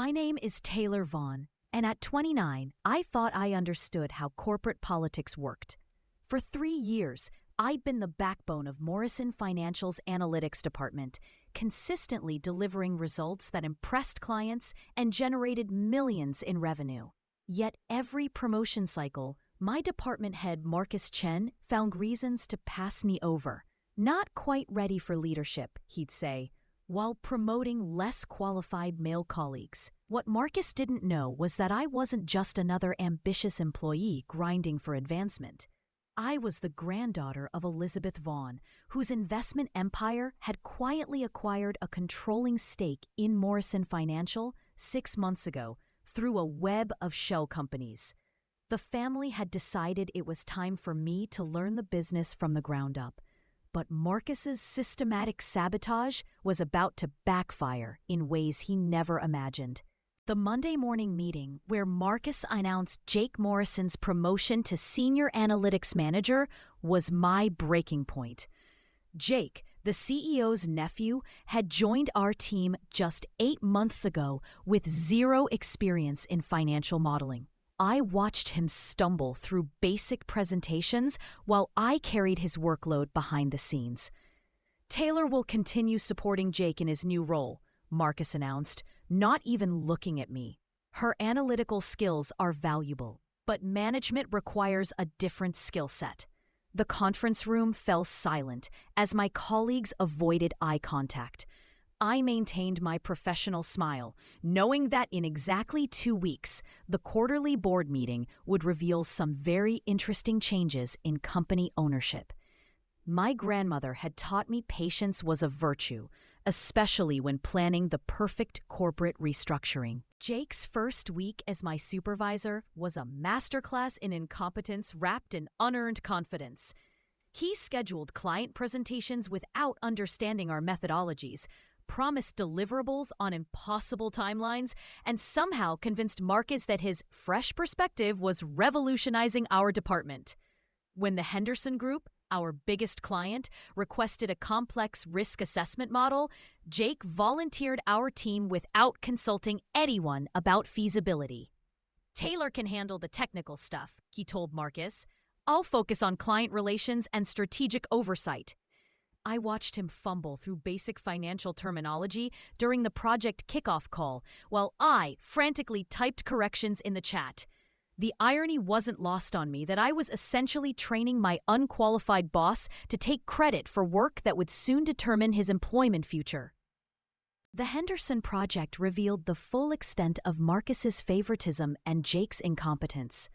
My name is Taylor Vaughn, and at 29, I thought I understood how corporate politics worked. For 3 years, I'd been the backbone of Morrison Financial's analytics department, consistently delivering results that impressed clients and generated millions in revenue. Yet every promotion cycle, my department head Marcus Chen found reasons to pass me over. Not quite ready for leadership, he'd say, while promoting less qualified male colleagues. What Marcus didn't know was that I wasn't just another ambitious employee grinding for advancement. I was the granddaughter of Elizabeth Vaughn, whose investment empire had quietly acquired a controlling stake in Morrison Financial 6 months ago through a web of shell companies. The family had decided it was time for me to learn the business from the ground up. But Marcus's systematic sabotage was about to backfire in ways he never imagined. The Monday morning meeting where Marcus announced Jake Morrison's promotion to Senior Analytics Manager was my breaking point. Jake, the CEO's nephew, had joined our team just 8 months ago with zero experience in financial modeling. I watched him stumble through basic presentations while I carried his workload behind the scenes. Taylor will continue supporting Jake in his new role, Marcus announced, not even looking at me. Her analytical skills are valuable, but management requires a different skill set. The conference room fell silent as my colleagues avoided eye contact. I maintained my professional smile, knowing that in exactly 2 weeks, the quarterly board meeting would reveal some very interesting changes in company ownership. My grandmother had taught me patience was a virtue, especially when planning the perfect corporate restructuring. Jake's first week as my supervisor was a masterclass in incompetence wrapped in unearned confidence. He scheduled client presentations without understanding our methodologies, promised deliverables on impossible timelines, and somehow convinced Marcus that his fresh perspective was revolutionizing our department. When the Henderson Group, our biggest client, requested a complex risk assessment model, Jake volunteered our team without consulting anyone about feasibility. "Taylor can handle the technical stuff," he told Marcus. "I'll focus on client relations and strategic oversight." I watched him fumble through basic financial terminology during the project kickoff call, while I frantically typed corrections in the chat. The irony wasn't lost on me that I was essentially training my unqualified boss to take credit for work that would soon determine his employment future. The Henderson project revealed the full extent of Marcus's favoritism and Jake's incompetence.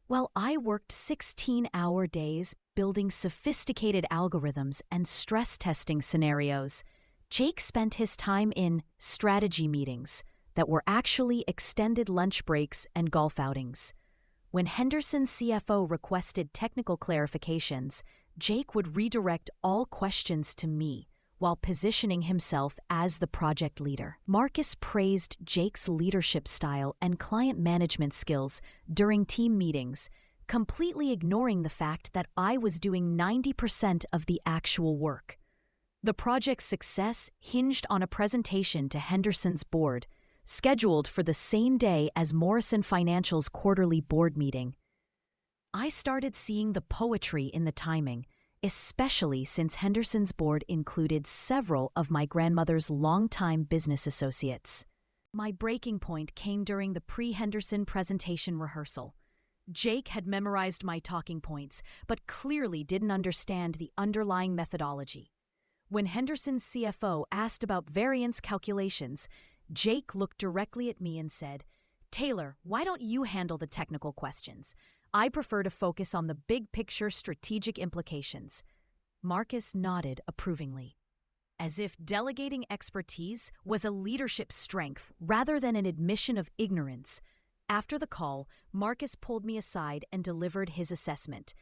While I worked 16-hour days building sophisticated algorithms and stress testing scenarios, Jake spent his time in strategy meetings that were actually extended lunch breaks and golf outings. When Henderson's CFO requested technical clarifications, Jake would redirect all questions to me while positioning himself as the project leader. Marcus praised Jake's leadership style and client management skills during team meetings, completely ignoring the fact that I was doing 90% of the actual work. The project's success hinged on a presentation to Henderson's board, scheduled for the same day as Morrison Financial's quarterly board meeting. I started seeing the poetry in the timing, especially since Henderson's board included several of my grandmother's longtime business associates. My breaking point came during the pre-Henderson presentation rehearsal. Jake had memorized my talking points, but clearly didn't understand the underlying methodology. When Henderson's CFO asked about variance calculations, Jake looked directly at me and said, "Taylor, why don't you handle the technical questions? I prefer to focus on the big picture strategic implications." Marcus nodded approvingly, as if delegating expertise was a leadership strength rather than an admission of ignorance. After the call, Marcus pulled me aside and delivered his assessment.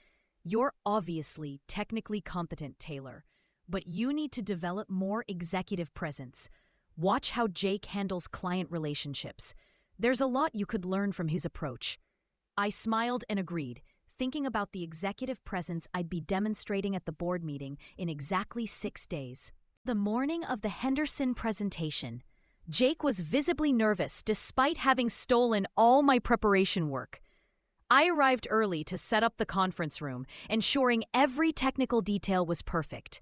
"You're obviously technically competent, Taylor, but you need to develop more executive presence. Watch how Jake handles client relationships. There's a lot you could learn from his approach." I smiled and agreed, thinking about the executive presence I'd be demonstrating at the board meeting in exactly 6 days. The morning of the Henderson presentation, Jake was visibly nervous despite having stolen all my preparation work. I arrived early to set up the conference room, ensuring every technical detail was perfect.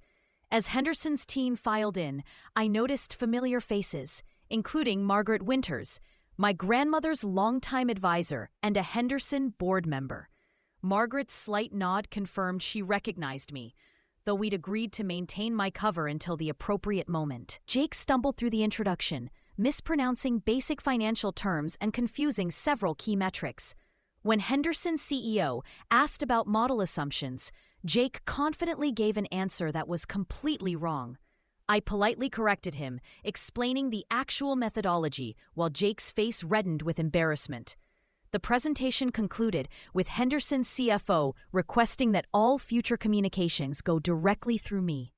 As Henderson's team filed in, I noticed familiar faces, including Margaret Winters, my grandmother's longtime advisor and a Henderson board member. Margaret's slight nod confirmed she recognized me, though we'd agreed to maintain my cover until the appropriate moment. Jake stumbled through the introduction, mispronouncing basic financial terms and confusing several key metrics. When Henderson's CEO asked about model assumptions, Jake confidently gave an answer that was completely wrong. I politely corrected him, explaining the actual methodology while Jake's face reddened with embarrassment. The presentation concluded with Henderson's CFO requesting that all future communications go directly through me,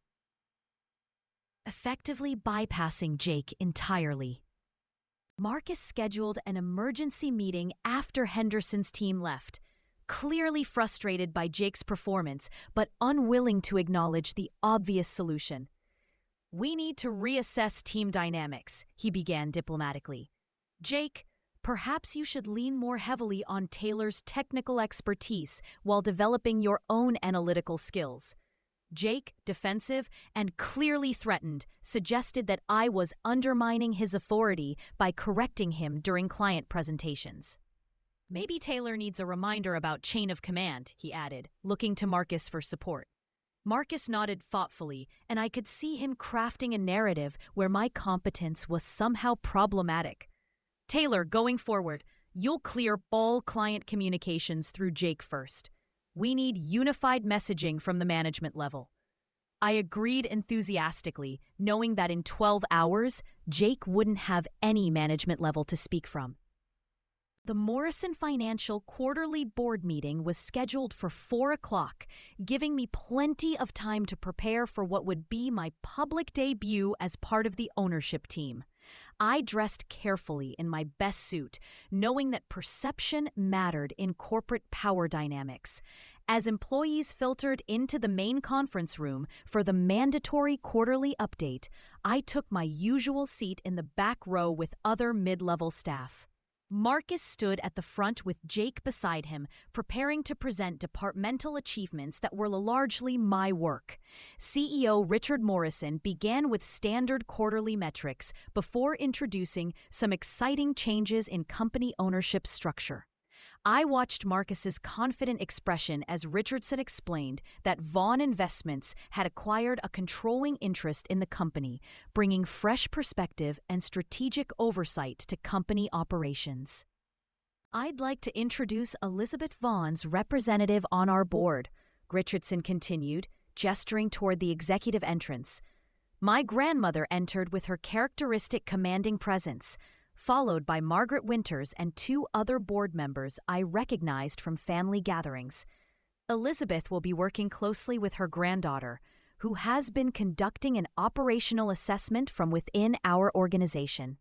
effectively bypassing Jake entirely. Marcus scheduled an emergency meeting after Henderson's team left, clearly frustrated by Jake's performance but unwilling to acknowledge the obvious solution. "We need to reassess team dynamics," he began diplomatically. "Jake, perhaps you should lean more heavily on Taylor's technical expertise while developing your own analytical skills." Jake, defensive and clearly threatened, suggested that I was undermining his authority by correcting him during client presentations. "Maybe Taylor needs a reminder about chain of command," he added, looking to Marcus for support. Marcus nodded thoughtfully, and I could see him crafting a narrative where my competence was somehow problematic. "Taylor, going forward, you'll clear all client communications through Jake first. We need unified messaging from the management level." I agreed enthusiastically, knowing that in 12 hours, Jake wouldn't have any management level to speak from. The Morrison Financial quarterly board meeting was scheduled for 4 o'clock, giving me plenty of time to prepare for what would be my public debut as part of the ownership team. I dressed carefully in my best suit, knowing that perception mattered in corporate power dynamics. As employees filtered into the main conference room for the mandatory quarterly update, I took my usual seat in the back row with other mid-level staff. Marcus stood at the front with Jake beside him, preparing to present departmental achievements that were largely my work. CEO Richard Morrison began with standard quarterly metrics before introducing some exciting changes in company ownership structure. I watched Marcus's confident expression as Richardson explained that Vaughn Investments had acquired a controlling interest in the company, bringing fresh perspective and strategic oversight to company operations. "I'd like to introduce Elizabeth Vaughn's representative on our board," Richardson continued, gesturing toward the executive entrance. My grandmother entered with her characteristic commanding presence, followed by Margaret Winters and 2 other board members I recognized from family gatherings. Elizabeth will be working closely with her granddaughter, who has been conducting an operational assessment from within our organization.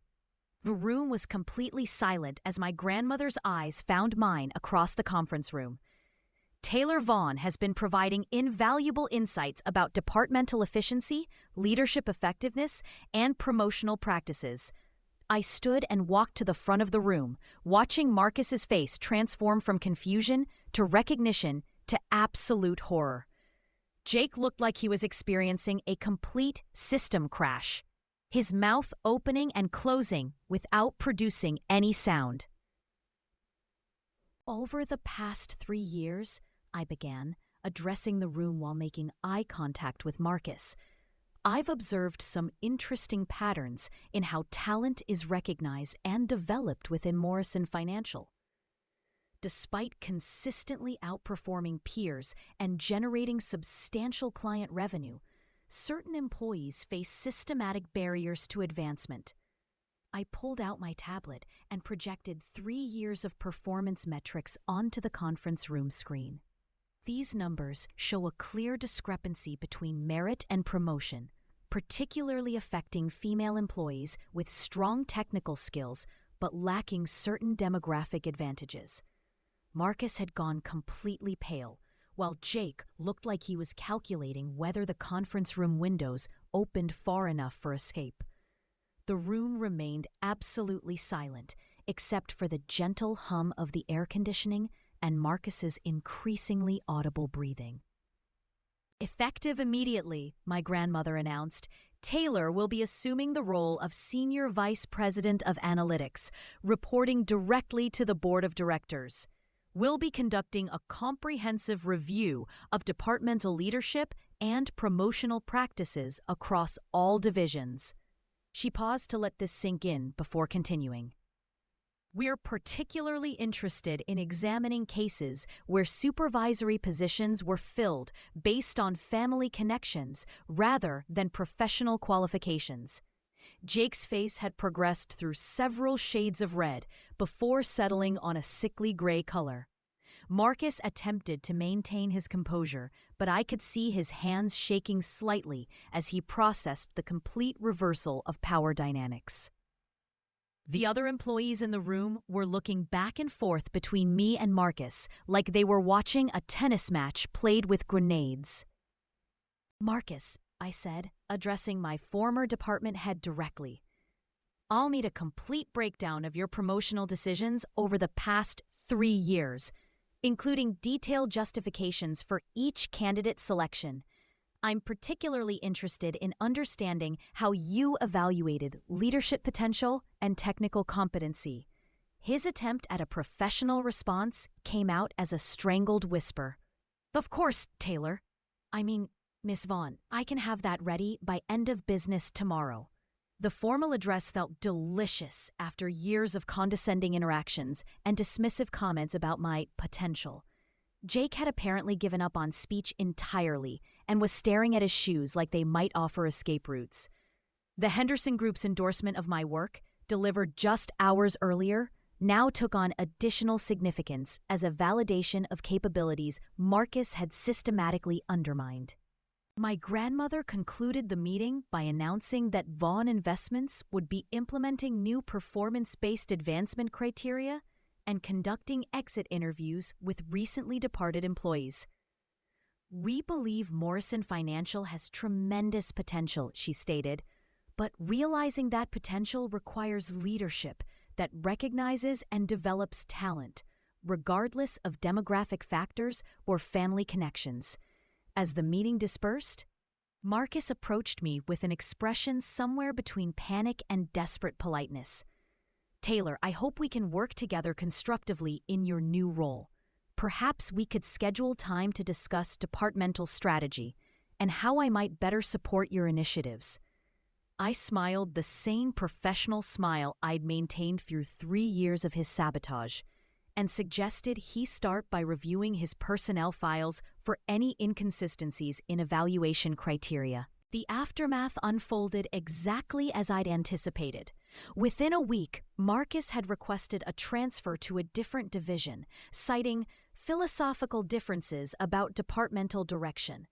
The room was completely silent as my grandmother's eyes found mine across the conference room. "Taylor Vaughn has been providing invaluable insights about departmental efficiency, leadership effectiveness, and promotional practices." I stood and walked to the front of the room, watching Marcus's face transform from confusion to recognition to absolute horror. Jake looked like he was experiencing a complete system crash, his mouth opening and closing without producing any sound. "Over the past 3 years," I began, addressing the room while making eye contact with Marcus, "I've observed some interesting patterns in how talent is recognized and developed within Morrison Financial. Despite consistently outperforming peers and generating substantial client revenue, certain employees face systematic barriers to advancement." I pulled out my tablet and projected 3 years of performance metrics onto the conference room screen. These numbers show a clear discrepancy between merit and promotion, particularly affecting female employees with strong technical skills but lacking certain demographic advantages. Marcus had gone completely pale, while Jake looked like he was calculating whether the conference room windows opened far enough for escape. The room remained absolutely silent, except for the gentle hum of the air conditioning and Marcus's increasingly audible breathing. Effective immediately, my grandmother announced, Taylor will be assuming the role of Senior Vice President of Analytics, reporting directly to the Board of Directors. We'll be conducting a comprehensive review of departmental leadership and promotional practices across all divisions. She paused to let this sink in before continuing. We're particularly interested in examining cases where supervisory positions were filled based on family connections rather than professional qualifications. Jake's face had progressed through several shades of red before settling on a sickly gray color. Marcus attempted to maintain his composure, but I could see his hands shaking slightly as he processed the complete reversal of power dynamics. The other employees in the room were looking back and forth between me and Marcus like they were watching a tennis match played with grenades. Marcus, I said, addressing my former department head directly, I'll need a complete breakdown of your promotional decisions over the past 3 years, including detailed justifications for each candidate selection. I'm particularly interested in understanding how you evaluated leadership potential and technical competency. His attempt at a professional response came out as a strangled whisper. Of course, Taylor. Miss Vaughn, I can have that ready by end of business tomorrow. The formal address felt delicious after years of condescending interactions and dismissive comments about my potential. Jake had apparently given up on speech entirely and was staring at his shoes like they might offer escape routes. The Henderson Group's endorsement of my work, delivered just hours earlier, now took on additional significance as a validation of capabilities Marcus had systematically undermined. My grandmother concluded the meeting by announcing that Vaughn Investments would be implementing new performance-based advancement criteria and conducting exit interviews with recently departed employees. We believe Morrison Financial has tremendous potential, she stated, but realizing that potential requires leadership that recognizes and develops talent, regardless of demographic factors or family connections. As the meeting dispersed, Marcus approached me with an expression somewhere between panic and desperate politeness. Taylor, I hope we can work together constructively in your new role. Perhaps we could schedule time to discuss departmental strategy and how I might better support your initiatives. I smiled the same professional smile I'd maintained through 3 years of his sabotage and suggested he start by reviewing his personnel files for any inconsistencies in evaluation criteria. The aftermath unfolded exactly as I'd anticipated. Within a week, Marcus had requested a transfer to a different division, citing philosophical differences about departmental direction.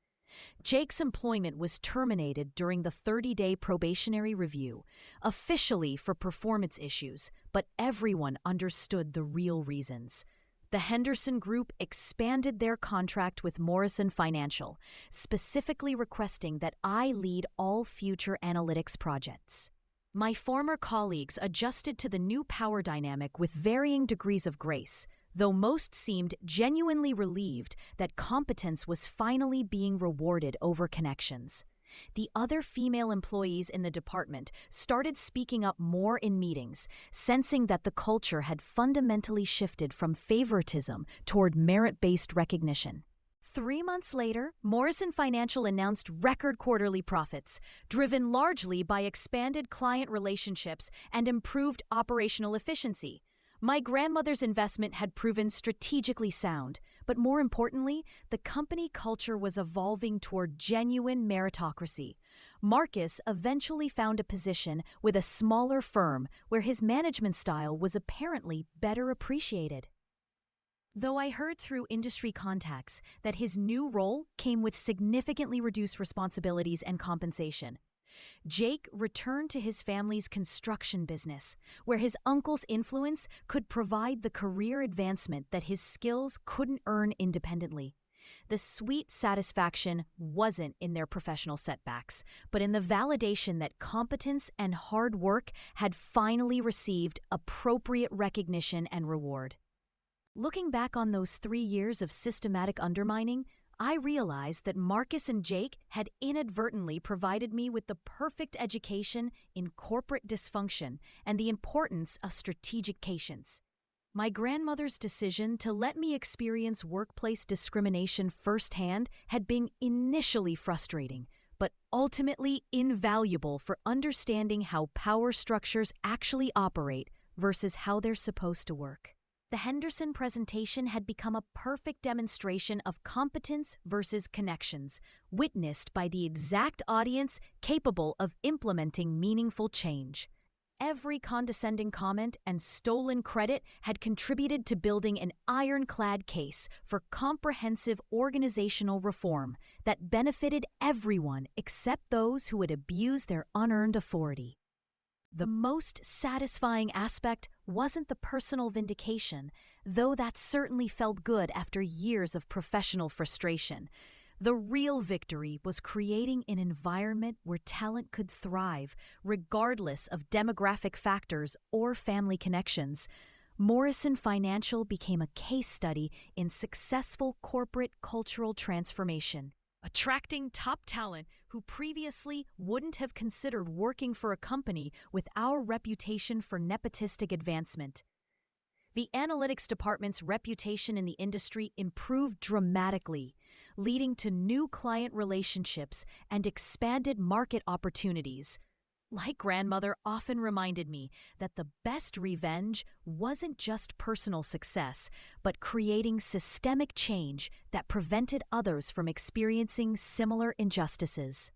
Jake's employment was terminated during the 30-day probationary review, officially for performance issues, but everyone understood the real reasons. The Henderson Group expanded their contract with Morrison Financial, specifically requesting that I lead all future analytics projects. My former colleagues adjusted to the new power dynamic with varying degrees of grace, though most seemed genuinely relieved that competence was finally being rewarded over connections. The other female employees in the department started speaking up more in meetings, sensing that the culture had fundamentally shifted from favoritism toward merit-based recognition. 3 months later, Morrison Financial announced record quarterly profits, driven largely by expanded client relationships and improved operational efficiency. My grandmother's investment had proven strategically sound, but more importantly, the company culture was evolving toward genuine meritocracy. Marcus eventually found a position with a smaller firm where his management style was apparently better appreciated. Though I heard through industry contacts that his new role came with significantly reduced responsibilities and compensation, Jake returned to his family's construction business, where his uncle's influence could provide the career advancement that his skills couldn't earn independently. The sweet satisfaction wasn't in their professional setbacks, but in the validation that competence and hard work had finally received appropriate recognition and reward. Looking back on those 3 years of systematic undermining, I realized that Marcus and Jake had inadvertently provided me with the perfect education in corporate dysfunction and the importance of strategic patience. My grandmother's decision to let me experience workplace discrimination firsthand had been initially frustrating, but ultimately invaluable for understanding how power structures actually operate versus how they're supposed to work. The Henderson presentation had become a perfect demonstration of competence versus connections, witnessed by the exact audience capable of implementing meaningful change. Every condescending comment and stolen credit had contributed to building an ironclad case for comprehensive organizational reform that benefited everyone except those who had abused their unearned authority. The most satisfying aspect wasn't the personal vindication, though that certainly felt good after years of professional frustration. The real victory was creating an environment where talent could thrive, regardless of demographic factors or family connections. Morrison Financial became a case study in successful corporate cultural transformation, attracting top talent who previously wouldn't have considered working for a company with our reputation for nepotistic advancement. The analytics department's reputation in the industry improved dramatically, leading to new client relationships and expanded market opportunities. Like grandmother often reminded me that the best revenge wasn't just personal success, but creating systemic change that prevented others from experiencing similar injustices.